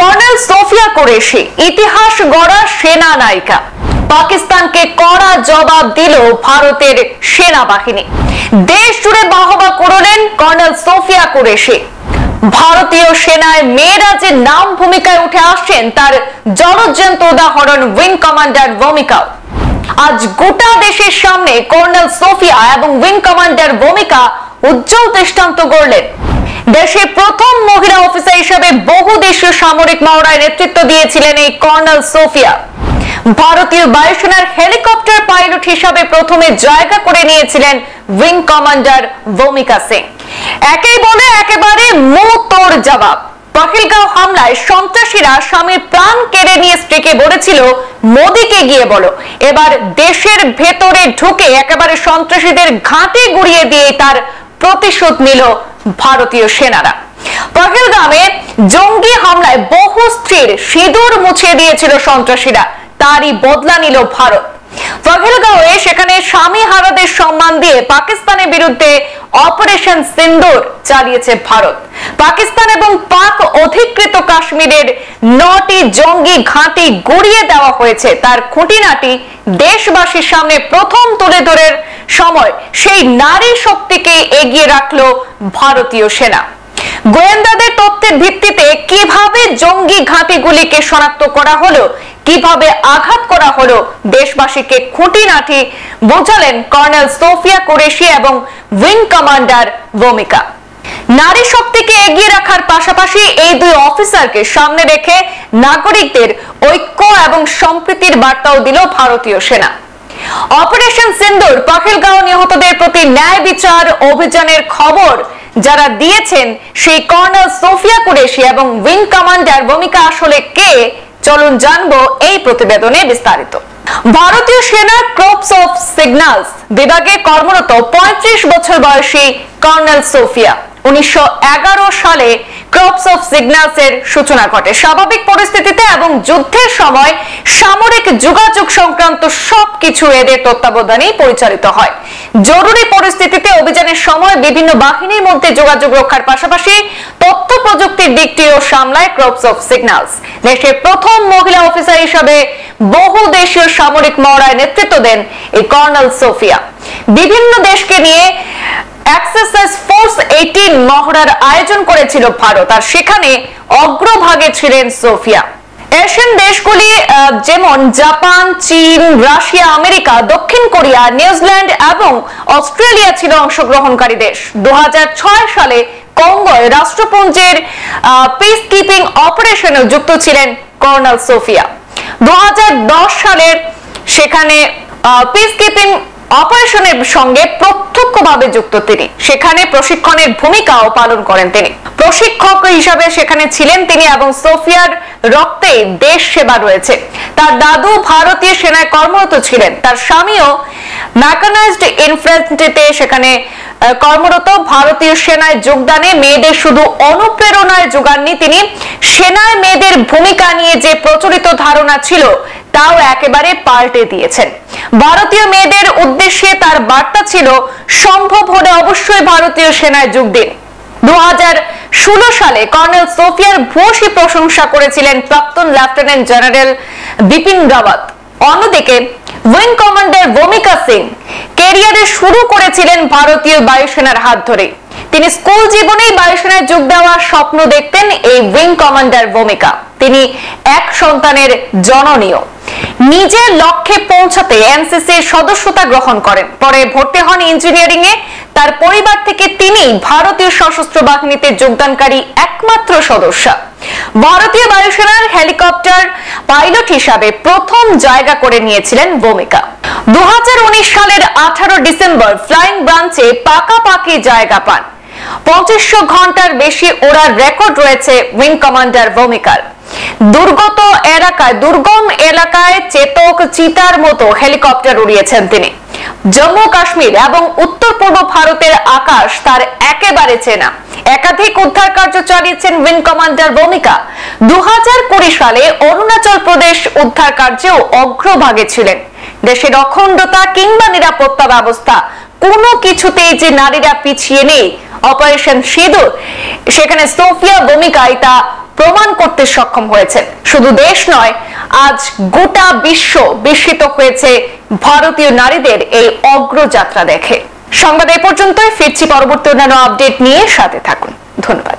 Colonel Sophia Qureshi ইতিহাস গড়া সেনা নায়িকা। পাকিস্তানকে কড়া জবাব দিল ভারতের সেনাবাহিনী। দেশ জুড়ে বাহবা করলেন কর্নেল সোফিয়া কুরেশি। ভারতীয় সেনায় মেয়েরা যে নাম ভূমিকায় উঠে আসছেন তার জলজ্যান্ত উদাহরণ উইং কমান্ডার ভূমিকাও। আজ গোটা দেশের সামনে কর্নেল সোফিয়া এবং উইং কমান্ডার ভূমিকা উজ্জ্বল দৃষ্টান্ত গড়লেন। দেশের প্রথম মহিলা অফিসার হিসেবে বহুদেশীয় সামরিক মহড়ায় নেতৃত্ব দিয়েছিলেন এই কর্নেল সোফিয়া। ভারতীয় বায়ুসেনার হেলিকপ্টার পাইলট হিসাবে প্রথমে জায়গা করে নিয়েছিলেন উইং কমান্ডার ভূমিকা সিং। একেই বলে একেবারে মুহূর্তের জবাব। পহেলগাঁও হামলায় সন্ত্রাসীরা স্বামীর প্রাণ কেড়ে নিয়ে স্ত্রীকে বলেছিল মোদিকে গিয়ে বলো। এবার দেশের ভেতরে ঢুকে একেবারে সন্ত্রাসীদের ঘাঁটি গুড়িয়ে দিয়ে তার প্রতিশোধ নিল ভারতীয় সেনারা। পহেলগাঁওয়ে জঙ্গি হামলায় বহু স্ত্রীর সিঁদুর মুছে দিয়েছিল সন্ত্রাসীরা, তারই বদলা নিল ভারত। পহেলগাঁওয়ে সেখানে স্বামী হারাদের সম্মান দিয়ে পাকিস্তানের বিরুদ্ধে অপারেশন সিন্দুর চালিয়েছে ভারত। পাকিস্তান এবং পাক অধিকৃত কাশ্মীরের 9টি জঙ্গি ঘাঁটি গুড়িয়ে দেওয়া হয়েছে। তার খুঁটিনাটি দেশবাসীর সামনে প্রথম তুলে ধরার সময় সেই নারী শক্তিকে এগিয়ে রাখলো ভারতীয় সেনা। গোয়েন্দাদের তথ্যের ভিত্তিতে কিভাবে জঙ্গি ঘাঁটিগুলিকে শনাক্ত করা হলো, কিভাবে আঘাত করা হলো, দেশবাসীকে খুঁটিনাটি বোঝালেন কর্নেল সোফিয়া কুরেশি এবং উইং কমান্ডার ভূমিকা। নারী শক্তিকে এগিয়ে রাখার পাশাপাশি এই দুই অফিসারকে সামনে রেখে নাগরিকদের ঐক্য এবং সম্প্রীতির বার্তাও দিল ভারতীয় সেনা। অপারেশন সিন্দুর পহেলগাঁও নিহতদের প্রতি ন্যায় বিচার অভিযানের খবর যারা দিয়েছেন সেই কর্নেল সোফিয়া কুরেশি এবং উইং কমান্ডার ভূমিকা আসলে কে, চলুন জানবো এই প্রতিবেদনে বিস্তারিত। ভারতীয় সেনার ক্রপস অফ সিগন্যালস বিভাগে কর্মরত 35 বছর বয়সী কর্নেল সোফিয়া 1911 সালে ক্রপস অফ সিগন্যালস এর সূচনা ঘটে। স্বাভাবিক পরিস্থিতিতে এবং যুদ্ধের সময় সামরিক যোগাযোগ সংক্রান্ত সবকিছু এদের তত্ত্বাবধানেই পরিচালিত হয়। জরুরি পরিস্থিতিতে অভিযানের সময় বিভিন্ন বাহিনীর মধ্যে যোগাযোগ রক্ষার পাশাপাশি তথ্য প্রযুক্তির দিকটিও সামলায় ক্রপস অফ সিগন্যালস। দেশের প্রথম মহিলা অফিসার হিসেবে বহু দেশীয় সামরিক মহড়ায় নেতৃত্ব দেন এই কর্নেল সোফিয়া। বিভিন্ন দেশকে নিয়ে এক্সারসাইজ ফোর্স 18 মহড়ার আয়োজন করেছিল ভারত, আর সেখানে অগ্রভাগে ছিলেন সোফিয়া। এশিয়ান দেশগুলি যেমন জাপান, চীন, রাশিয়া, আমেরিকা, দক্ষিণ কোরিয়া, নিউজিল্যান্ড এবং অস্ট্রেলিয়া ছিল অংশগ্রহণকারী দেশ। 2006 সালে কঙ্গোয় রাষ্ট্রপুঞ্জের পিস কিপিং অপারেশনে যুক্ত ছিলেন কর্নেল সোফিয়া। 2010 সালের সেখানে পিস কিপিং অপারেশনের সঙ্গে প্রত্যক্ষভাবে যুক্ত তিনি। সেখানে প্রশিক্ষণের ভূমিকাও পালন করেন তিনি। প্রশিক্ষক হিসাবে সেখানে ছিলেন তিনি এবং সোফিয়ার রক্তে দেশ সেবা রয়েছে। তার দাদু ভারতীয় সেনায় কর্মরত ছিলেন। তার স্বামীও মেকানাইজড ইনফ্যান্ট্রিতে সেখানে কর্মরত। ভারতীয় সেনায় যোগদানে মেয়েদের শুধু অনুপ্রেরণায় যোগাননি তিনি, সেনায় মেয়েদের ভূমিকা নিয়ে যে প্রচলিত ধারণা ছিল তাও একেবারে পাল্টে দিয়েছেন। ভারতীয় মেয়েদের উদ্দেশ্যে তার বার্তা ছিল, সম্ভব হলে অবশ্যই ভারতীয় সেনায় যোগ দিন। 2016 সালে কর্নেল সোফিয়ার ভূয়সী প্রশংসা করেছিলেন প্রাক্তন লেফটেন্যান্ট জেনারেল বিপিন রাওয়াত। অন্যদিকে উইং কমান্ডার ভূমিকা সিং ক্যারিয়ারে শুরু করেছিলেন ভারতীয় বায়ুসেনার হাত ধরে। তিনি স্কুল জীবনেই বায়ুসেনায় যোগ দেওয়ার স্বপ্ন দেখতেন এই উইং কমান্ডার ভূমিকা। তিনি এক সন্তানের জননীয়। নিজের লক্ষ্যে পৌঁছাতে এনসিসির সদস্যতা গ্রহণ করেন। পরে ভর্তি হন ইঞ্জিনিয়ারিং এ। তার পরিবার থেকে তিনি ভারতীয় সশস্ত্র বাহিনীতে যোগদানকারী একমাত্র সদস্য। ভারতীয় বায়ুসেনার হেলিকপ্টার পাইলট হিসাবে প্রথম জায়গা করে নিয়েছিলেন ভূমিকা। 2019 সালের 18 ডিসেম্বর ফ্লাইং ব্রাঞ্চে পাকাপাকি জায়গা পান। 2500 ঘন্টার বেশি ওড়ার রেকর্ড রয়েছে উইং কমান্ডার ভূমিকার। দুর্গম এলাকায় চেতক চিতার মতো হেলিকপ্টার উড়িয়েছেন তিনি। জম্মু কাশ্মীর এবং উত্তর পূর্ব ভারতের আকাশ তার একেবারে চেনা। একাধিক উদ্ধার কার্য চালিয়েছেন উইং কমান্ডার ভূমিকা। 2020 সালে অরুণাচল প্রদেশ উদ্ধার কার্যেও অগ্রভাগে ছিলেন। দেশের অখণ্ডতা কিংবা নিরাপত্তা ব্যবস্থা কোনো কিছুতেই যে নারীরা পিছিয়ে নেই, অপারেশন সিঁদুর সেখানে সোফিয়া ভূমিকায় তা প্রমাণ করতে সক্ষম হয়েছেন। শুধু দেশ নয়, আজ গোটা বিশ্ব বিস্মিত হয়েছে ভারতীয় নারীদের এই অগ্রযাত্রা দেখে। সংবাদ এই পর্যন্তই, ফিরছি পরবর্তী অন্যান্য আপডেট নিয়ে, সাথে থাকুন। ধন্যবাদ।